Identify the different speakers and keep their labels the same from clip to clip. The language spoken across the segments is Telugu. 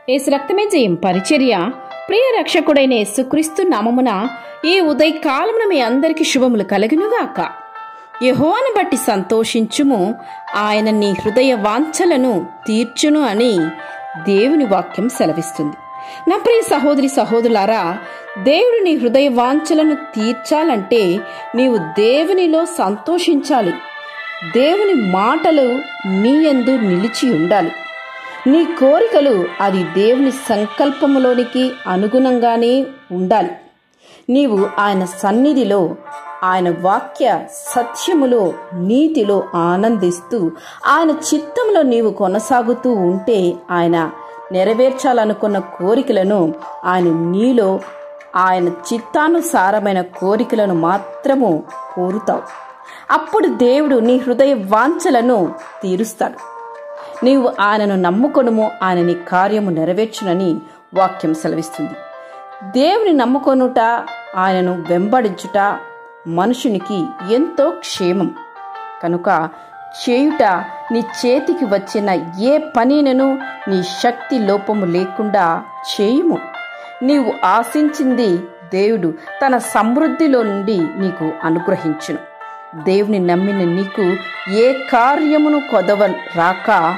Speaker 1: యేసు రక్తమే జయం పరిచర్య ప్రియ రక్షకుడైన యేసుక్రీస్తు నామమున ఈ ఉదయకాలమున మీ అందరికీ శుభములు కలుగునుగాక. యెహోవాను బట్టి సంతోషించుము, ఆయన నీ హృదయ వాంఛలను తీర్చును అని దేవుని వాక్యం సెలవిస్తుంది. నా ప్రియ సహోదరి సహోదరులారా, దేవుడు నీ హృదయ వాంఛలను తీర్చాలంటే నీవు దేవునిలో సంతోషించాలి. దేవుని మాటలు నీ యందు నిలిచి ఉండాలి. నీ కోరికలు అది దేవుని సంకల్పములోనికి అనుగుణంగానే ఉండాలి. నీవు ఆయన సన్నిధిలో, ఆయన వాక్య సత్యములో, నీతిలో ఆనందిస్తూ ఆయన చిత్తంలో నీవు కొనసాగుతూ ఉంటే ఆయన నెరవేర్చాలనుకున్న కోరికలను ఆయన నీలో ఆయన చిత్తానుసారమైన కోరికలను మాత్రము కోరుతావు. అప్పుడు దేవుడు నీ హృదయ వాంఛలను తీరుస్తాడు. నీవు ఆయనను నమ్ముకొనుము, ఆయన నీ కార్యము నెరవేర్చునని వాక్యం సెలవిస్తుంది. దేవుని నమ్ముకొనుట, ఆయనను వెంబడించుట మనుషునికి ఎంతో క్షేమం. కనుక చేయుట నీ చేతికి వచ్చిన ఏ పనినను నీ శక్తి లోపము లేకుండా చేయుము. నీవు ఆశించింది దేవుడు తన సమృద్ధిలో నుండి నీకు అనుగ్రహించును. దేవుని నమ్మిన నీకు ఏ కార్యమును కొదవ రాక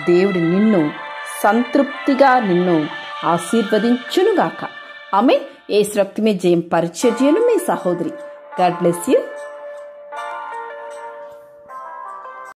Speaker 1: దేవుడు నిన్ను సంతృప్తిగా నిన్ను ఆశీర్వదించునుగాక. ఆమె యేసు రక్తమే జయం పరిచర్యలు మీ సహోదరి. God bless you.